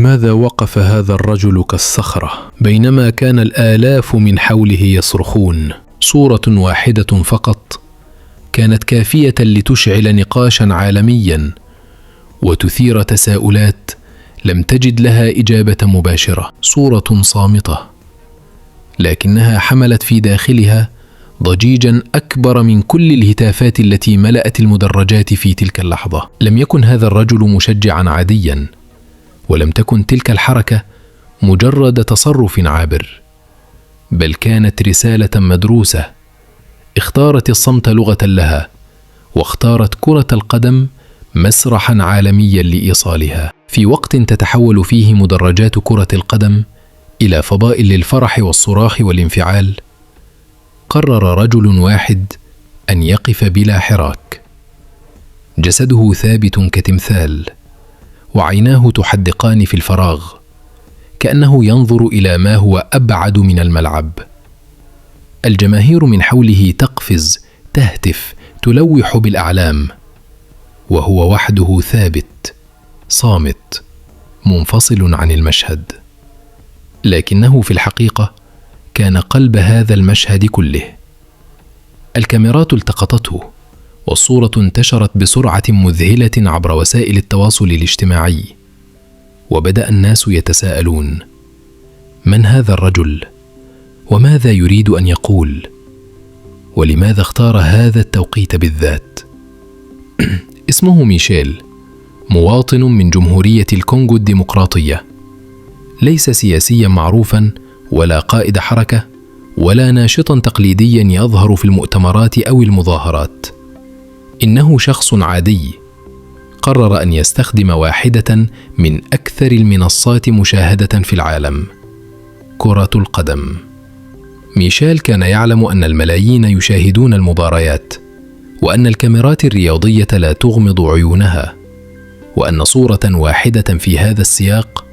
لماذا وقف هذا الرجل كالصخرة بينما كان الآلاف من حوله يصرخون؟ صورة واحدة فقط كانت كافية لتشعل نقاشا عالميا وتثير تساؤلات لم تجد لها إجابة مباشرة. صورة صامتة، لكنها حملت في داخلها ضجيجا أكبر من كل الهتافات التي ملأت المدرجات في تلك اللحظة. لم يكن هذا الرجل مشجعا عاديا، ولم تكن تلك الحركة مجرد تصرف عابر، بل كانت رسالة مدروسة اختارت الصمت لغة لها، واختارت كرة القدم مسرحا عالميا لإيصالها. في وقت تتحول فيه مدرجات كرة القدم إلى فضاء للفرح والصراخ والانفعال، قرر رجل واحد أن يقف بلا حراك. جسده ثابت كتمثال، وعيناه تحدقان في الفراغ، كأنه ينظر إلى ما هو أبعد من الملعب. الجماهير من حوله تقفز، تهتف، تلوح بالأعلام، وهو وحده ثابت، صامت، منفصل عن المشهد. لكنه في الحقيقة كان قلب هذا المشهد كله. الكاميرات التقطته، والصورة انتشرت بسرعة مذهلة عبر وسائل التواصل الاجتماعي، وبدأ الناس يتساءلون: من هذا الرجل؟ وماذا يريد أن يقول؟ ولماذا اختار هذا التوقيت بالذات؟ اسمه ميشيل، مواطن من جمهورية الكونغو الديمقراطية، ليس سياسيا معروفا ولا قائد حركة ولا ناشطا تقليديا يظهر في المؤتمرات أو المظاهرات. إنه شخص عادي قرر أن يستخدم واحدة من أكثر المنصات مشاهدة في العالم، كرة القدم. ميشيل كان يعلم أن الملايين يشاهدون المباريات، وأن الكاميرات الرياضية لا تغمض عيونها، وأن صورة واحدة في هذا السياق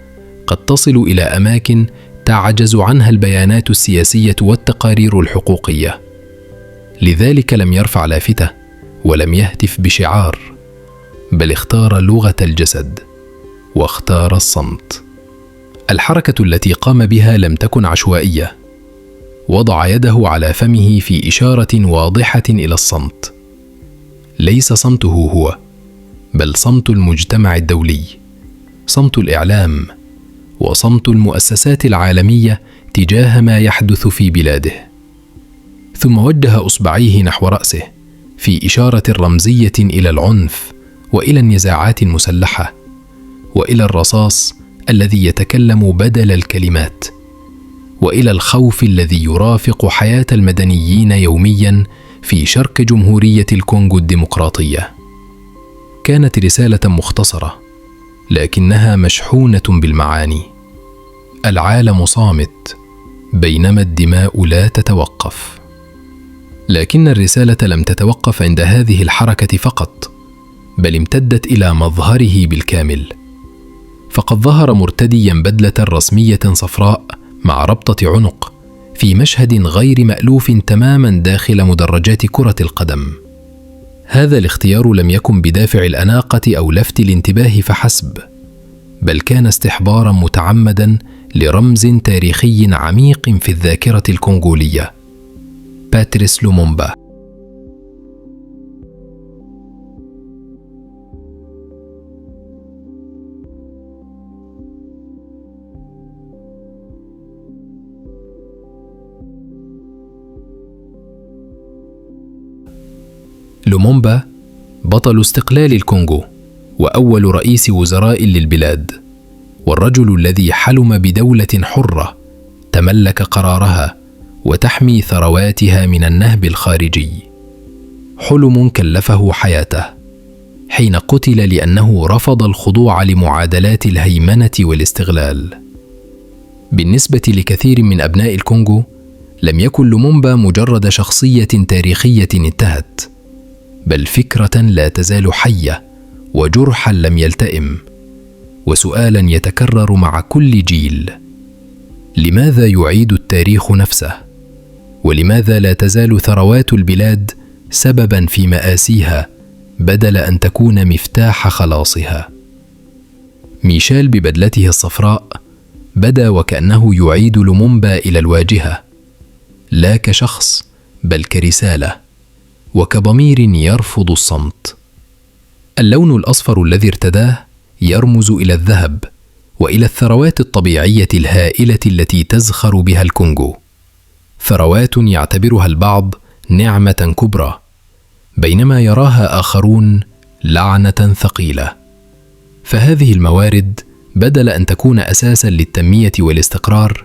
قد تصل إلى أماكن تعجز عنها البيانات السياسية والتقارير الحقوقية. لذلك لم يرفع لافتة ولم يهتف بشعار، بل اختار لغة الجسد واختار الصمت. الحركة التي قام بها لم تكن عشوائية. وضع يده على فمه في إشارة واضحة إلى الصمت. ليس صمته هو، بل صمت المجتمع الدولي، صمت الإعلام، وصمت المؤسسات العالمية تجاه ما يحدث في بلاده. ثم وجه أصبعيه نحو رأسه في إشارة رمزية إلى العنف وإلى النزاعات المسلحة وإلى الرصاص الذي يتكلم بدل الكلمات وإلى الخوف الذي يرافق حياة المدنيين يوميا في شرق جمهورية الكونغو الديمقراطية. كانت رسالة مختصرة لكنها مشحونة بالمعاني. العالم صامت بينما الدماء لا تتوقف. لكن الرسالة لم تتوقف عند هذه الحركة فقط، بل امتدت إلى مظهره بالكامل. فقد ظهر مرتديا بدلة رسمية صفراء مع ربطة عنق في مشهد غير مألوف تماما داخل مدرجات كرة القدم. هذا الاختيار لم يكن بدافع الأناقة أو لفت الانتباه فحسب، بل كان استحضارا متعمدا لرمز تاريخي عميق في الذاكرة الكونغولية: باتريس لومومبا. لومومبا بطل استقلال الكونغو وأول رئيس وزراء للبلاد، والرجل الذي حلم بدولة حرة تملك قرارها وتحمي ثرواتها من النهب الخارجي. حلم كلفه حياته حين قتل لأنه رفض الخضوع لمعادلات الهيمنة والاستغلال. بالنسبة لكثير من أبناء الكونغو، لم يكن لومومبا مجرد شخصية تاريخية انتهت، بل فكرة لا تزال حية وجرحا لم يلتئم، وسؤالا يتكرر مع كل جيل: لماذا يعيد التاريخ نفسه؟ ولماذا لا تزال ثروات البلاد سببا في مآسيها بدل أن تكون مفتاح خلاصها؟ ميشيل ببدلته الصفراء بدا وكأنه يعيد لومومبا إلى الواجهة، لا كشخص بل كرسالة وكضمير يرفض الصمت. اللون الأصفر الذي ارتداه يرمز إلى الذهب وإلى الثروات الطبيعية الهائلة التي تزخر بها الكونغو، ثروات يعتبرها البعض نعمة كبرى بينما يراها آخرون لعنة ثقيلة. فهذه الموارد بدل أن تكون أساساً للتنمية والاستقرار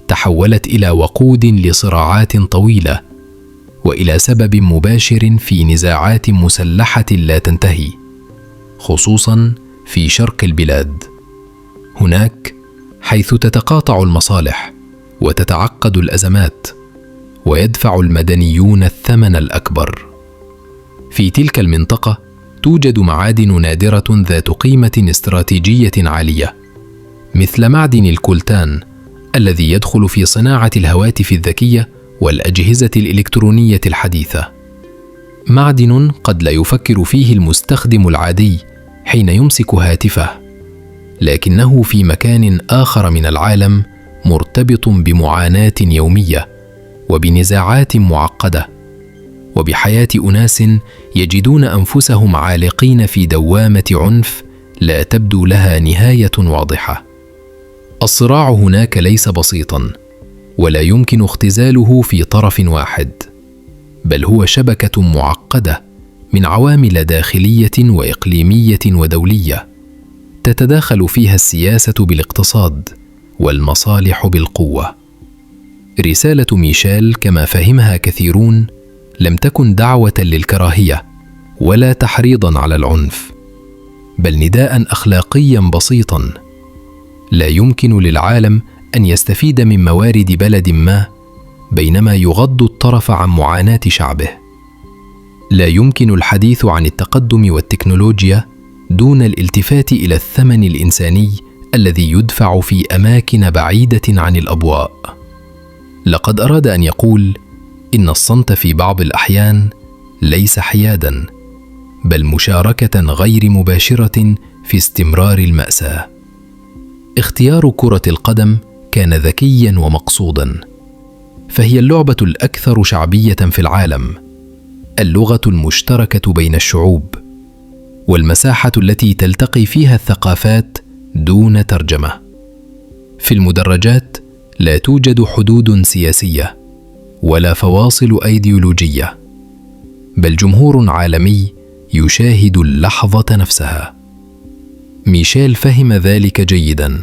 تحولت إلى وقود لصراعات طويلة وإلى سبب مباشر في نزاعات مسلحة لا تنتهي، خصوصاً في شرق البلاد، هناك حيث تتقاطع المصالح وتتعقد الأزمات ويدفع المدنيون الثمن الأكبر. في تلك المنطقة توجد معادن نادرة ذات قيمة استراتيجية عالية، مثل معدن الكولتان الذي يدخل في صناعة الهواتف الذكية والأجهزة الإلكترونية الحديثة. معدن قد لا يفكر فيه المستخدم العادي حين يمسك هاتفه، لكنه في مكان آخر من العالم مرتبط بمعاناة يومية وبنزاعات معقدة وبحياة أناس يجدون أنفسهم عالقين في دوامة عنف لا تبدو لها نهاية واضحة. الصراع هناك ليس بسيطاً ولا يمكن اختزاله في طرف واحد، بل هو شبكة معقدة من عوامل داخلية وإقليمية ودولية تتداخل فيها السياسة بالاقتصاد والمصالح بالقوة. رسالة ميشيل كما فهمها كثيرون لم تكن دعوة للكراهية ولا تحريضاً على العنف، بل نداءً أخلاقياً بسيطاً: لا يمكن للعالم أن يستفيد من موارد بلد ما بينما يغض الطرف عن معاناة شعبه. لا يمكن الحديث عن التقدم والتكنولوجيا دون الالتفات إلى الثمن الإنساني الذي يدفع في أماكن بعيدة عن الأضواء. لقد أراد أن يقول إن الصمت في بعض الأحيان ليس حياداً، بل مشاركة غير مباشرة في استمرار المأساة. اختيار كرة القدم كان ذكياً ومقصوداً، فهي اللعبة الأكثر شعبية في العالم، اللغة المشتركة بين الشعوب، والمساحة التي تلتقي فيها الثقافات دون ترجمة. في المدرجات لا توجد حدود سياسية ولا فواصل أيديولوجية، بل جمهور عالمي يشاهد اللحظة نفسها. ميشيل فهم ذلك جيداً،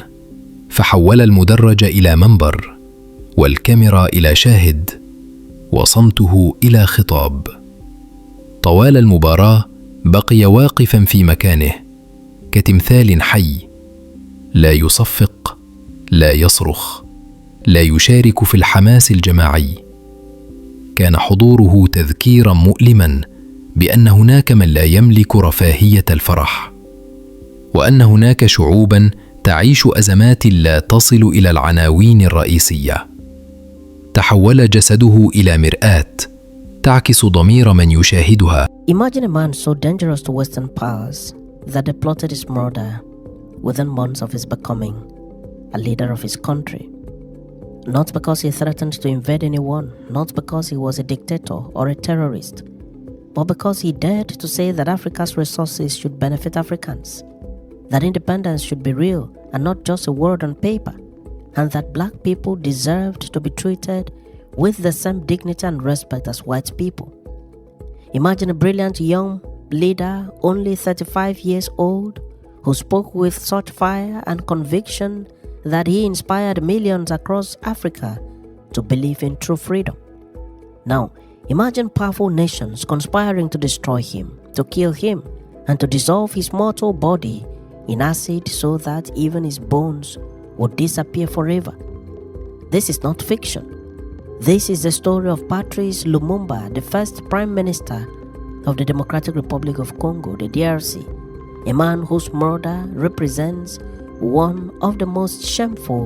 فحول المدرج إلى منبر، والكاميرا إلى شاهد، وصمته إلى خطاب. طوال المباراة بقي واقفاً في مكانه كتمثال حي، لا يصفق، لا يصرخ، لا يشارك في الحماس الجماعي. كان حضوره تذكيراً مؤلماً بأن هناك من لا يملك رفاهية الفرح، وأن هناك شعوباً تعيش أزمات لا تصل إلى العناوين الرئيسية. تحول جسده إلى مرآة تعكس ضمير من يشاهدها. Imagine a man so dangerous to Western powers that they plotted his murder within months of his becoming a leader of his country. Not because he threatened to invade anyone, not because he was a dictator or a terrorist, but because he dared to say that Africa's resources should benefit Africans, that independence should be real and not just a word on paper, and that black people deserved to be treated with the same dignity and respect as white people. Imagine a brilliant young leader, only 35 years old, who spoke with such fire and conviction that he inspired millions across Africa to believe in true freedom. Now, imagine powerful nations conspiring to destroy him, to kill him, and to dissolve his mortal body in acid so that even his bones would disappear forever. This is not fiction. This is the story of Patrice Lomumba, the first Prime Minister of the Democratic Republic of Congo, the DRC, a man whose murder represents one of the most shameful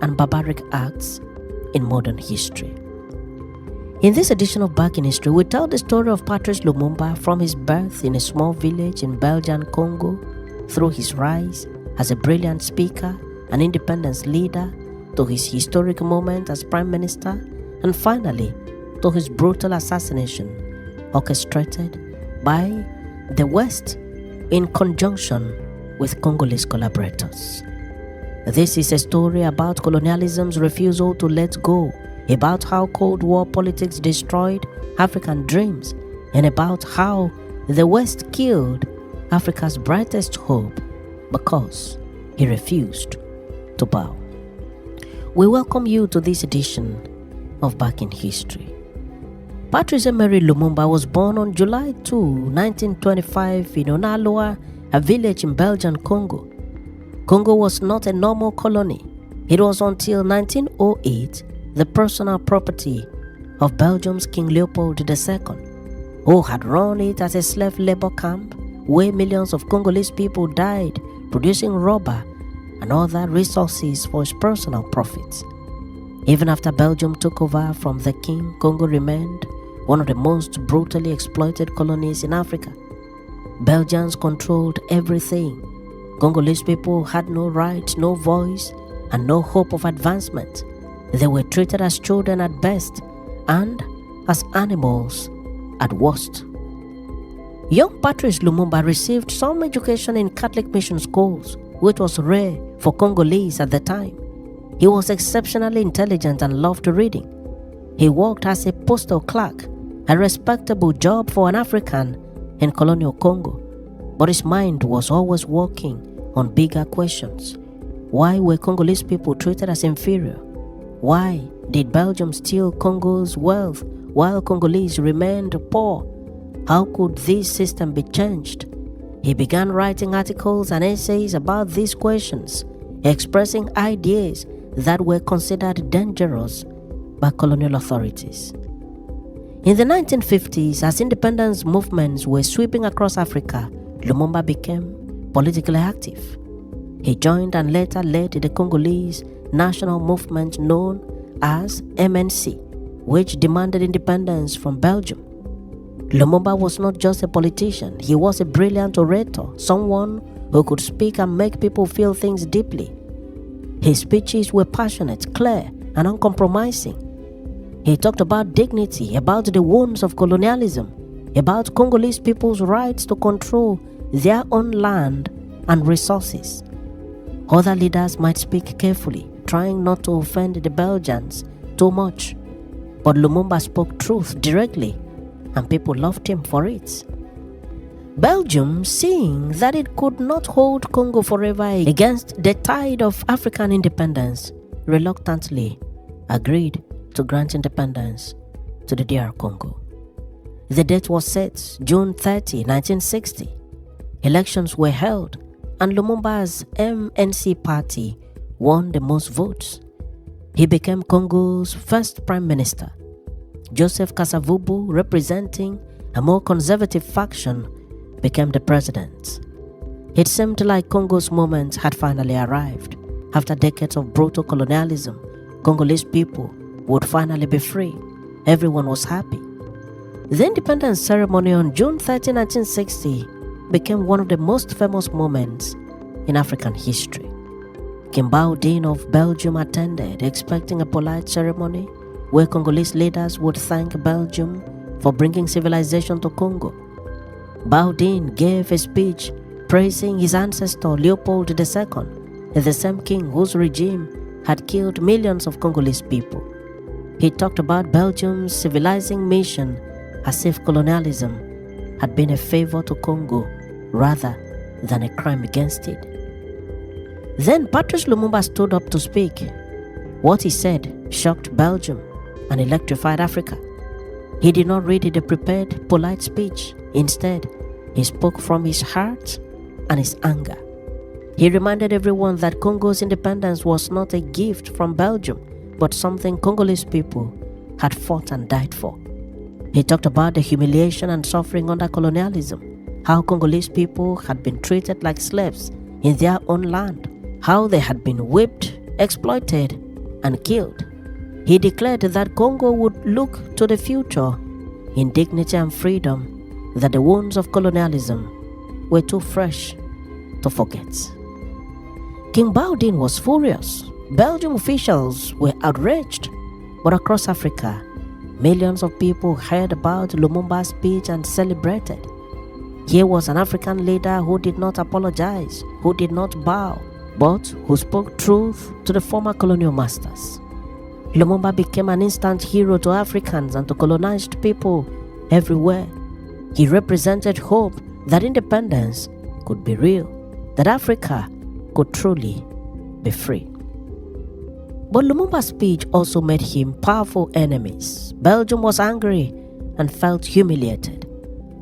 and barbaric acts in modern history. In this edition of Back in History, we tell the story of Patrice Lomumba from his birth in a small village in Belgian Congo, through his rise as a brilliant speaker, an independence leader, to his historic moment as Prime Minister, and finally to his brutal assassination orchestrated by the West in conjunction with Congolese collaborators. This is a story about colonialism's refusal to let go, about how Cold War politics destroyed African dreams, and about how the West killed Africa's brightest hope because he refused to bow. We welcome you to this edition of Back in History. Patrice Emery Lomumba was born on July 2, 1925 in Onaloa, a village in Belgian Congo. Congo was not a normal colony. It was until 1908 the personal property of Belgium's King Leopold II, who had run it as a slave labor camp where millions of Congolese people died producing rubber and other resources for his personal profits. Even after Belgium took over from the king, Congo remained one of the most brutally exploited colonies in Africa. Belgians controlled everything. Congolese people had no rights, no voice, and no hope of advancement. They were treated as children at best and as animals at worst. Young Patrice Lumumba received some education in Catholic mission schools, which was rare for Congolese at the time. He was exceptionally intelligent and loved reading. He worked as a postal clerk, a respectable job for an African in colonial Congo, but his mind was always working on bigger questions. Why were Congolese people treated as inferior? Why did Belgium steal Congo's wealth while Congolese remained poor? How could this system be changed? He began writing articles and essays about these questions, expressing ideas that were considered dangerous by colonial authorities. In the 1950s, as independence movements were sweeping across Africa, Lumumba became politically active. He joined and later led the Congolese national movement known as MNC, which demanded independence from Belgium. Lumumba was not just a politician, he was a brilliant orator, someone who could speak and make people feel things deeply. His speeches were passionate, clear, and uncompromising. He talked about dignity, about the wounds of colonialism, about Congolese people's rights to control their own land and resources. Other leaders might speak carefully, trying not to offend the Belgians too much, but Lumumba spoke truth directly, and people loved him for it. Belgium, seeing that it could not hold Congo forever against the tide of African independence, reluctantly agreed to grant independence to the DR Congo. The date was set June 30, 1960. Elections were held, and Lumumba's MNC party won the most votes. He became Congo's first prime minister. Joseph Kasavubu, representing a more conservative faction, became the president. It seemed like Congo's moment had finally arrived. After decades of brutal colonialism, Congolese people would finally be free. Everyone was happy. The independence ceremony on June 30, 1960 became one of the most famous moments in African history. King Baudin of Belgium attended, expecting a polite ceremony where Congolese leaders would thank Belgium for bringing civilization to Congo. Baudin gave a speech praising his ancestor Leopold II, the same king whose regime had killed millions of Congolese people. He talked about Belgium's civilizing mission as if colonialism had been a favor to Congo rather than a crime against it. Then Patrice Lumumba stood up to speak. What he said shocked Belgium and electrified Africa. He did not read the prepared, polite speech. Instead, he spoke from his heart and his anger. He reminded everyone that Congo's independence was not a gift from Belgium, but something Congolese people had fought and died for. He talked about the humiliation and suffering under colonialism, how Congolese people had been treated like slaves in their own land, how they had been whipped, exploited, and killed. He declared that Congo would look to the future in dignity and freedom, that the wounds of colonialism were too fresh to forget. King Baudin was furious. Belgian officials were outraged. But across Africa, millions of people heard about Lumumba's speech and celebrated. Here was an African leader who did not apologize, who did not bow, but who spoke truth to the former colonial masters. Lumumba became an instant hero to Africans and to colonized people everywhere. He represented hope that independence could be real, that Africa could truly be free. But Lumumba's speech also made him powerful enemies. Belgium was angry and felt humiliated.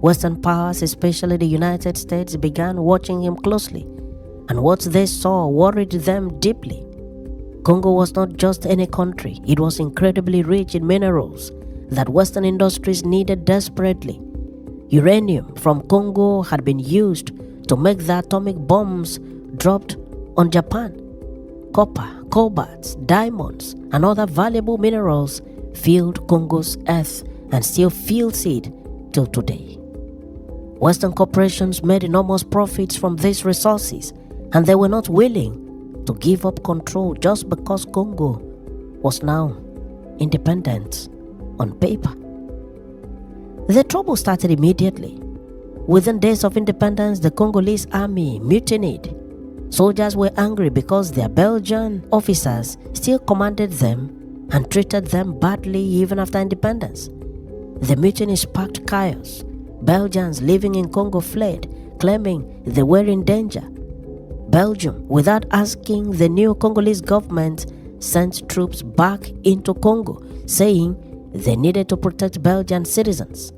Western powers, especially the United States, began watching him closely, and what they saw worried them deeply. Congo was not just any country, it was incredibly rich in minerals that Western industries needed desperately. Uranium from Congo had been used to make the atomic bombs dropped on Japan. Copper, cobalt, diamonds, and other valuable minerals filled Congo's earth and still fills it till today. Western corporations made enormous profits from these resources, and they were not willing to give up control just because Congo was now independent on paper. The trouble started immediately. Within days of independence, the Congolese army mutinied. Soldiers were angry because their Belgian officers still commanded them and treated them badly even after independence. The mutiny sparked chaos. Belgians living in Congo fled, claiming they were in danger. Belgium, without asking the new Congolese government, sent troops back into Congo, saying they needed to protect Belgian citizens.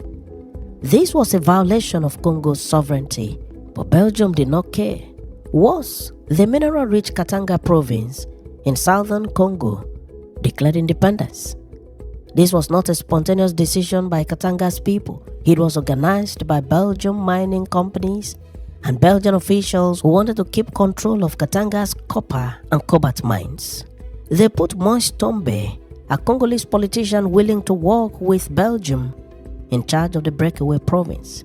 This was a violation of Congo's sovereignty, but Belgium did not care. Worse, the mineral-rich Katanga province in southern Congo declared independence. This was not a spontaneous decision by Katanga's people. It was organized by Belgian mining companies and Belgian officials who wanted to keep control of Katanga's copper and cobalt mines. They put Moise Tombe, a Congolese politician willing to work with Belgium, in charge of the breakaway province.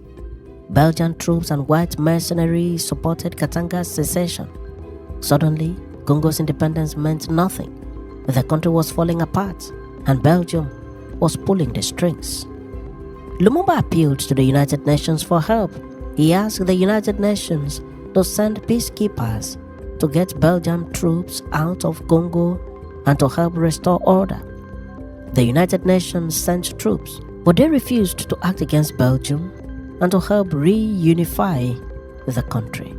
Belgian troops and white mercenaries supported Katanga's secession. Suddenly, Congo's independence meant nothing. The country was falling apart, and Belgium was pulling the strings. Lumumba appealed to the United Nations for help. He asked the United Nations to send peacekeepers to get Belgian troops out of Congo and to help restore order. The United Nations sent troops, but they refused to act against Belgium and to help reunify the country.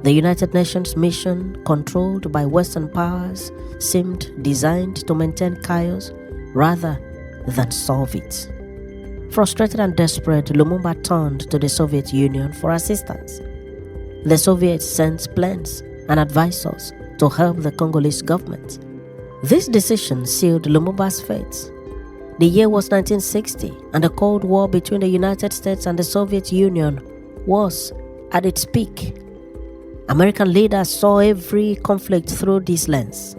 The United Nations mission, controlled by Western powers, seemed designed to maintain chaos rather than solve it. Frustrated and desperate, Lumumba turned to the Soviet Union for assistance. The Soviets sent planes and advisors to help the Congolese government. This decision sealed Lumumba's fate. The year was 1960, and the Cold War between the United States and the Soviet Union was at its peak. American leaders saw every conflict through this lens.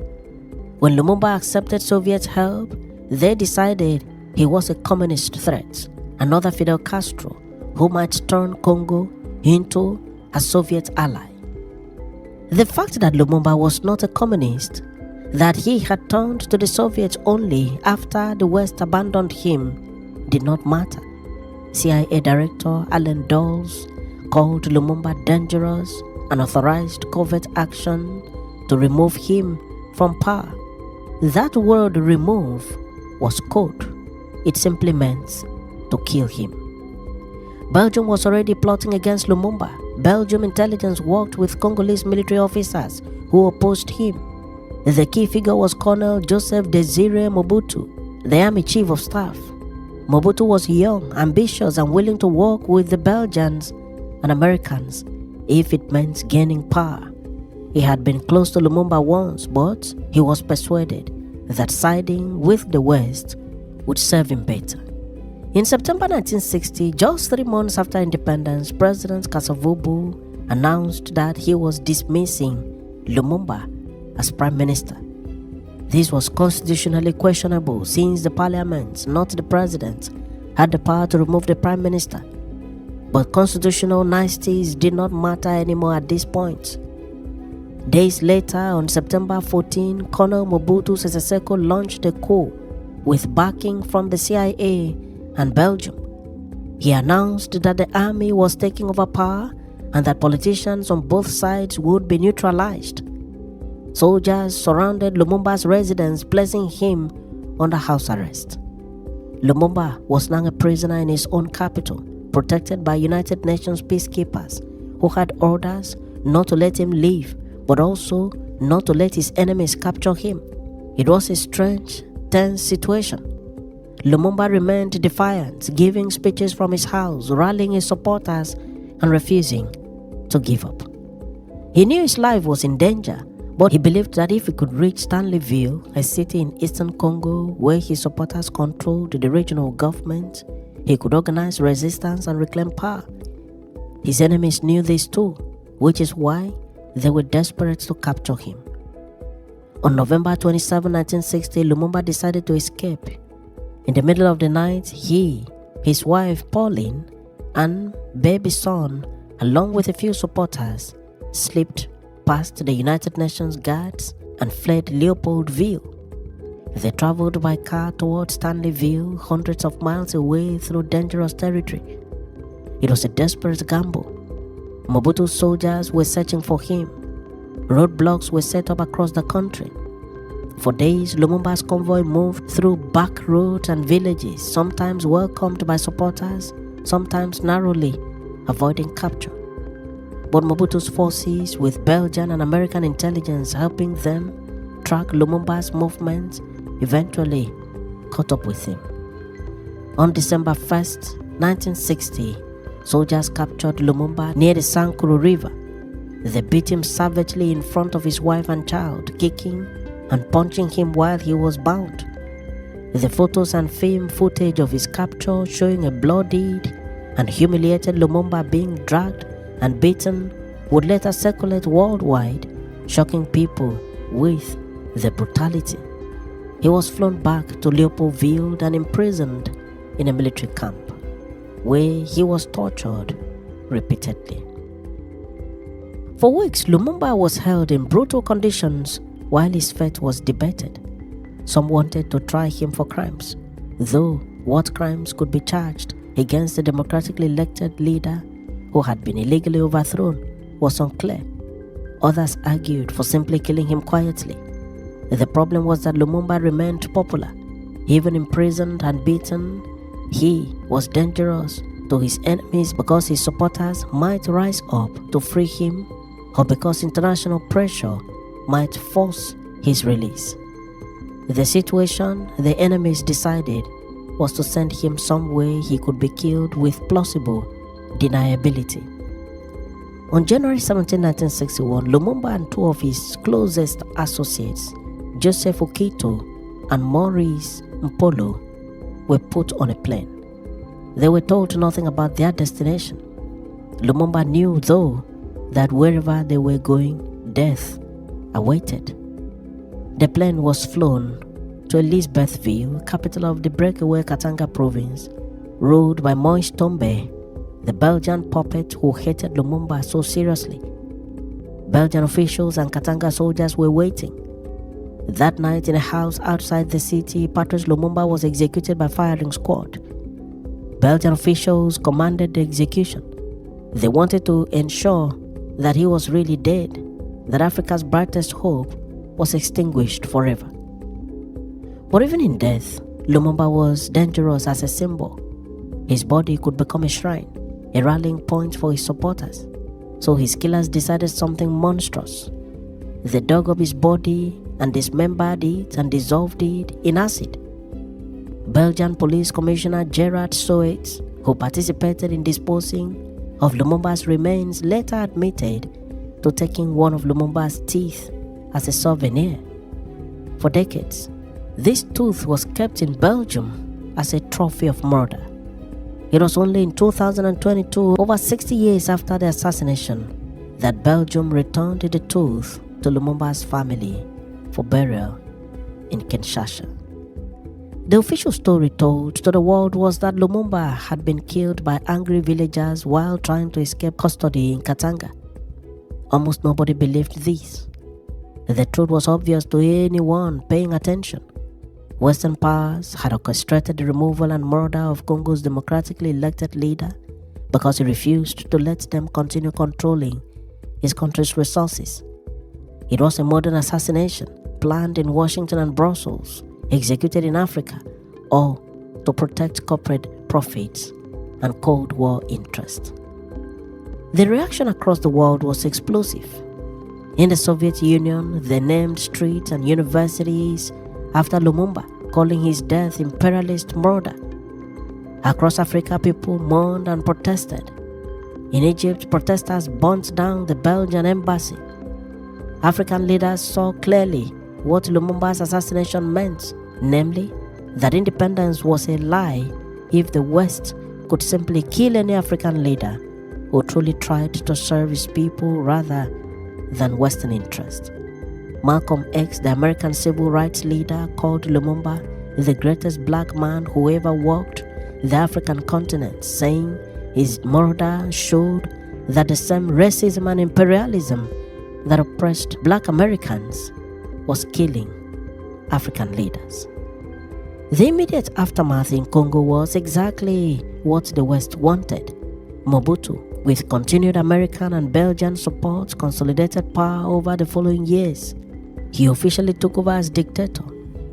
When Lumumba accepted Soviet help, they decided he was a communist threat, another Fidel Castro who might turn Congo into a Soviet ally. The fact that Lumumba was not a communist, that he had turned to the Soviets only after the West abandoned him, did not matter. CIA Director Allen Dulles called Lumumba dangerous and authorized covert action to remove him from power. That word remove was code. It simply meant to kill him. Belgium was already plotting against Lumumba. Belgium intelligence worked with Congolese military officers who opposed him. The key figure was Colonel Joseph Desire Mobutu, the army chief of staff. Mobutu was young, ambitious, and willing to work with the Belgians and Americans if it meant gaining power. He had been close to Lumumba once, but he was persuaded that siding with the West would serve him better. In September 1960, just 3 months after independence, President Kasavubu announced that he was dismissing Lumumba as Prime Minister. This was constitutionally questionable since the Parliament, not the President, had the power to remove the Prime Minister. But constitutional niceties did not matter anymore at this point. Days later, on September 14, Colonel Mobutu Sese Seko launched a coup with backing from the CIA and Belgium. He announced that the army was taking over power and that politicians on both sides would be neutralized. Soldiers surrounded Lumumba's residence, placing him under house arrest. Lumumba was now a prisoner in his own capital, protected by United Nations peacekeepers who had orders not to let him leave, but also not to let his enemies capture him. It was a strange, tense situation. Lumumba remained defiant, giving speeches from his house, rallying his supporters, and refusing to give up. He knew his life was in danger, but he believed that if he could reach Stanleyville, a city in eastern Congo where his supporters controlled the regional government, he could organize resistance and reclaim power. His enemies knew this too, which is why they were desperate to capture him. On November 27, 1960, Lumumba decided to escape. In the middle of the night, he, his wife Pauline, and baby son, along with a few supporters, slipped past the United Nations guards and fled Leopoldville. They traveled by car towards Stanleyville, hundreds of miles away through dangerous territory. It was a desperate gamble. Mobutu's soldiers were searching for him. Roadblocks were set up across the country. For days, Lumumba's convoy moved through back roads and villages, sometimes welcomed by supporters, sometimes narrowly avoiding capture. But Mobutu's forces, with Belgian and American intelligence helping them track Lumumba's movements, eventually caught up with him. On December 1st, 1960, soldiers captured Lumumba near the Sankuru River. They beat him savagely in front of his wife and child, kicking and punching him while he was bound. The photos and film footage of his capture showing a bloodied and humiliated Lumumba being dragged and beaten would later circulate worldwide, shocking people with the brutality. He was flown back to Leopoldville and imprisoned in a military camp, where he was tortured repeatedly. For weeks, Lumumba was held in brutal conditions while his fate was debated. Some wanted to try him for crimes, though what crimes could be charged against the democratically elected leader who had been illegally overthrown was unclear. Others argued for simply killing him quietly. The problem was that Lumumba remained popular. Even imprisoned and beaten, he was dangerous to his enemies because his supporters might rise up to free him, or because international pressure might force his release. The situation the enemies decided was to send him somewhere he could be killed with plausible deniability. On January 17, 1961, Lumumba and two of his closest associates, Joseph Okito and Maurice Mpolo, were put on a plane. They were told nothing about their destination. Lumumba knew, though, that wherever they were going, death awaited. The plane was flown to Elizabethville, capital of the breakaway Katanga province, ruled by Moise Tombe, the Belgian puppet who hated Lumumba so seriously. Belgian officials and Katanga soldiers were waiting. That night, in a house outside the city, Patrice Lumumba was executed by firing squad. Belgian officials commanded the execution. They wanted to ensure that he was really dead, that Africa's brightest hope was extinguished forever. But even in death, Lumumba was dangerous as a symbol. His body could become a shrine, a rallying point for his supporters. So his killers decided something monstrous. They dug up his body and dismembered it and dissolved it in acid. Belgian Police Commissioner Gerard Soet, who participated in disposing of Lumumba's remains, later admitted to taking one of Lumumba's teeth as a souvenir. For decades, this tooth was kept in Belgium as a trophy of murder. It was only in 2022, over 60 years after the assassination, that Belgium returned the tooth to Lumumba's family for burial in Kinshasa. The official story told to the world was that Lumumba had been killed by angry villagers while trying to escape custody in Katanga. Almost nobody believed this, The truth was obvious to anyone paying attention. Western powers had orchestrated the removal and murder of Congo's democratically elected leader because he refused to let them continue controlling his country's resources. It was a modern assassination planned in Washington and Brussels, executed in Africa, all to protect corporate profits and Cold War interests. The reaction across the world was explosive. In the Soviet Union, they named streets and universities after Lomumba, calling his death imperialist murder. Across Africa, people mourned and protested. In Egypt, protesters burnt down the Belgian embassy. African leaders saw clearly what Lumumba's assassination meant, namely, that independence was a lie if the West could simply kill any African leader who truly tried to serve his people rather than Western interests. Malcolm X, the American civil rights leader, called Lumumba the greatest black man who ever walked the African continent, saying his murder showed that the same racism and imperialism that oppressed black Americans was killing African leaders. The immediate aftermath in Congo was exactly what the West wanted. Mobutu, with continued American and Belgian support, consolidated power over the following years. He officially took over as dictator.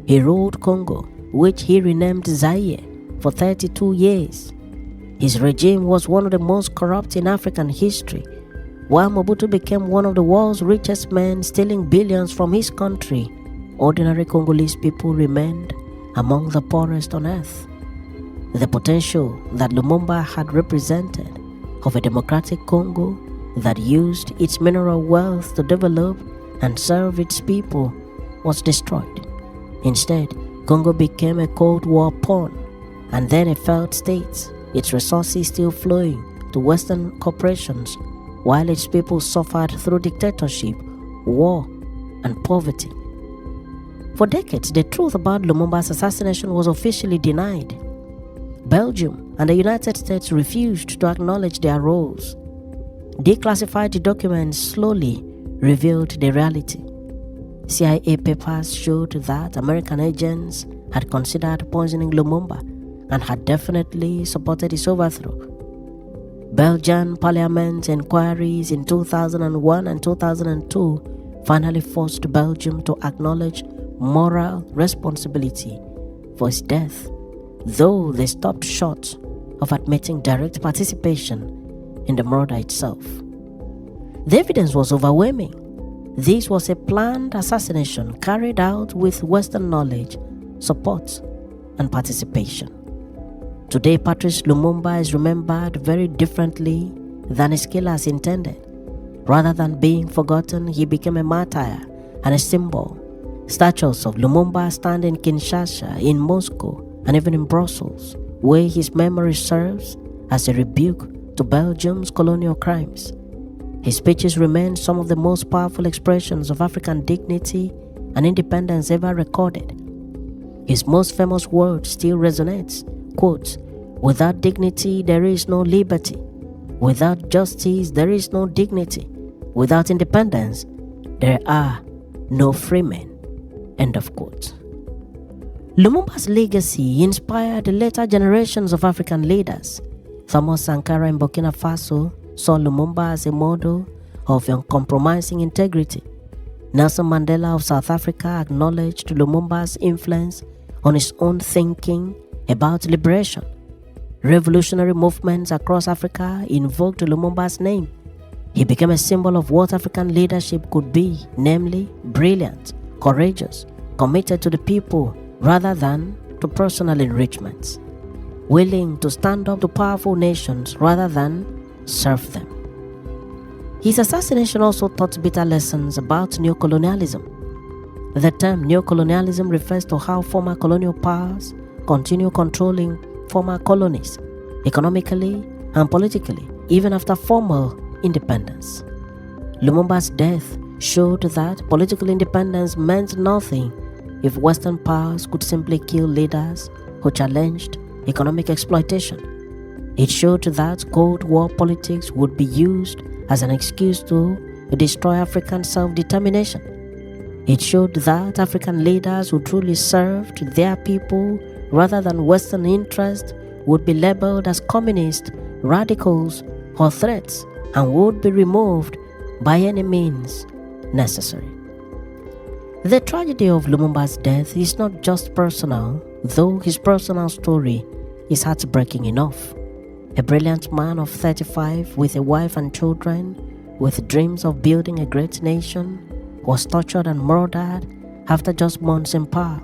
He ruled Congo, which he renamed Zaire, for 32 years. His regime was one of the most corrupt in African history. While Mobutu became one of the world's richest men, stealing billions from his country, ordinary Congolese people remained among the poorest on earth. The potential that Lumumba had represented of a democratic Congo that used its mineral wealth to develop and serve its people was destroyed. Instead, Congo became a Cold War pawn and then a failed state, its resources still flowing to Western corporations while its people suffered through dictatorship, war, and poverty. For decades, the truth about Lumumba's assassination was officially denied. Belgium and the United States refused to acknowledge their roles. Declassified documents slowly revealed the reality. CIA papers showed that American agents had considered poisoning Lumumba and had definitely supported his overthrow. Belgian parliament inquiries in 2001 and 2002 finally forced Belgium to acknowledge moral responsibility for his death, though they stopped short of admitting direct participation in the murder itself. The evidence was overwhelming. This was a planned assassination carried out with Western knowledge, support, and participation. Today, Patrice Lumumba is remembered very differently than his killers intended. Rather than being forgotten, he became a martyr and a symbol. Statues of Lumumba stand in Kinshasa, in Moscow, and even in Brussels, where his memory serves as a rebuke to Belgium's colonial crimes. His speeches remain some of the most powerful expressions of African dignity and independence ever recorded. His most famous word still resonates, quote, "Without dignity, there is no liberty. Without justice, there is no dignity. Without independence, there are no free men," end of quote. Lumumba's legacy inspired the later generations of African leaders. Thomas Sankara in Burkina Faso saw Lumumba as a model of uncompromising integrity. Nelson Mandela of South Africa acknowledged Lumumba's influence on his own thinking about liberation. Revolutionary movements across Africa invoked Lumumba's name. He became a symbol of what African leadership could be, namely brilliant, courageous, committed to the people rather than to personal enrichments, willing to stand up to powerful nations rather than serve them. His assassination also taught bitter lessons about neocolonialism. The term neocolonialism refers to how former colonial powers continue controlling former colonies, economically and politically, even after formal independence. Lumumba's death showed that political independence meant nothing if Western powers could simply kill leaders who challenged economic exploitation. It showed that Cold War politics would be used as an excuse to destroy African self-determination. It showed that African leaders who truly served their people rather than Western interests would be labeled as communists, radicals, or threats and would be removed by any means necessary. The tragedy of Lumumba's death is not just personal, though his personal story is heartbreaking enough. A brilliant man of 35 with a wife and children, with dreams of building a great nation, was tortured and murdered after just months in power.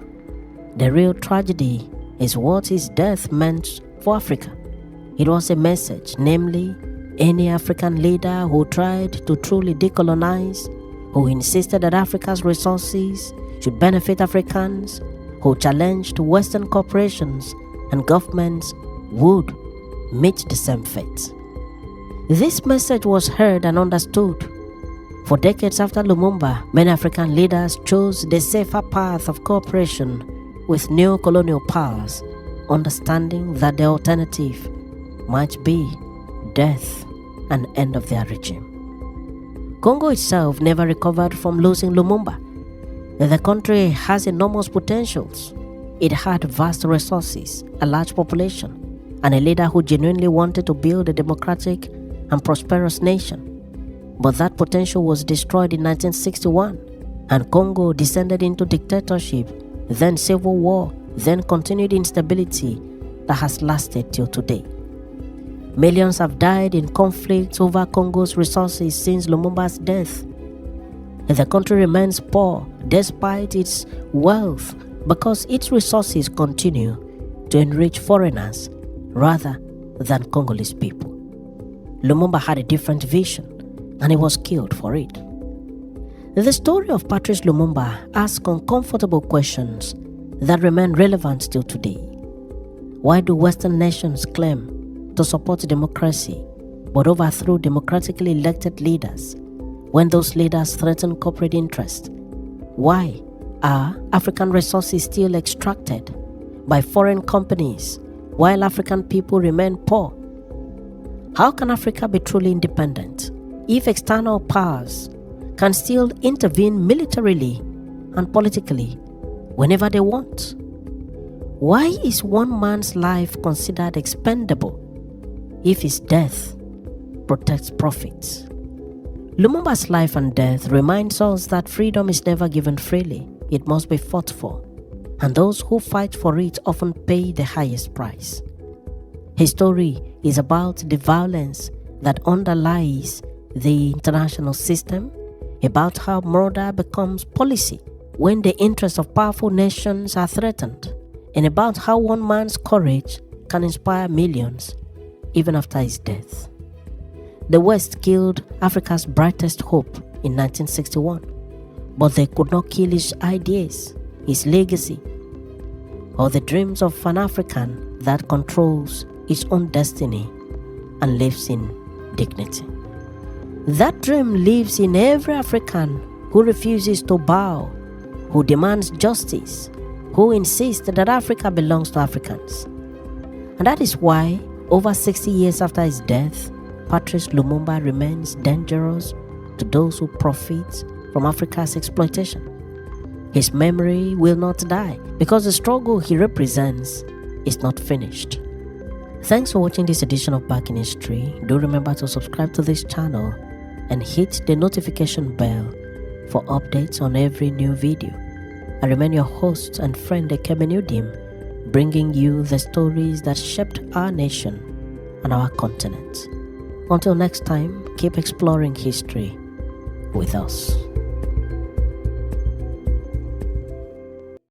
The real tragedy is what his death meant for Africa. It was a message, namely, any African leader who tried to truly decolonize, who insisted that Africa's resources should benefit Africans, who challenged Western corporations and governments would meet the same fate. This message was heard and understood. For decades after Lumumba, many African leaders chose the safer path of cooperation with neo-colonial powers, understanding that the alternative might be death and end of their regime. Congo itself never recovered from losing Lumumba. The country has enormous potentials. It had vast resources, a large population, and a leader who genuinely wanted to build a democratic and prosperous nation. But that potential was destroyed in 1961, and Congo descended into dictatorship, then civil war, then continued instability that has lasted till today. Millions have died in conflicts over Congo's resources since Lumumba's death. The country remains poor despite its wealth because its resources continue to enrich foreigners rather than Congolese people. Lumumba had a different vision, and he was killed for it. The story of Patrice Lumumba asks uncomfortable questions that remain relevant till today. Why do Western nations claim to support democracy but overthrow democratically elected leaders when those leaders threaten corporate interests? Why are African resources still extracted by foreign companies while African people remain poor? How can Africa be truly independent if external powers can still intervene militarily and politically whenever they want? Why is one man's life considered expendable if his death protects profits? Lumumba's life and death reminds us that freedom is never given freely. It must be fought for, and those who fight for it often pay the highest price. His story is about the violence that underlies the international system, about how murder becomes policy when the interests of powerful nations are threatened, and about how one man's courage can inspire millions even after his death. The West killed Africa's brightest hope in 1961, but they could not kill his ideas, his legacy, or the dreams of an African that controls its own destiny and lives in dignity. That dream lives in every African who refuses to bow, who demands justice, who insists that Africa belongs to Africans. And that is why, over 60 years after his death, Patrice Lumumba remains dangerous to those who profit from Africa's exploitation. His memory will not die because the struggle he represents is not finished. Thanks for watching this edition of Back in History. Do remember to subscribe to this channel and hit the notification bell for updates on every new video. I remain your host and friend Ekeme, bringing you the stories that shaped our nation and our continent. Until next time, keep exploring history with us.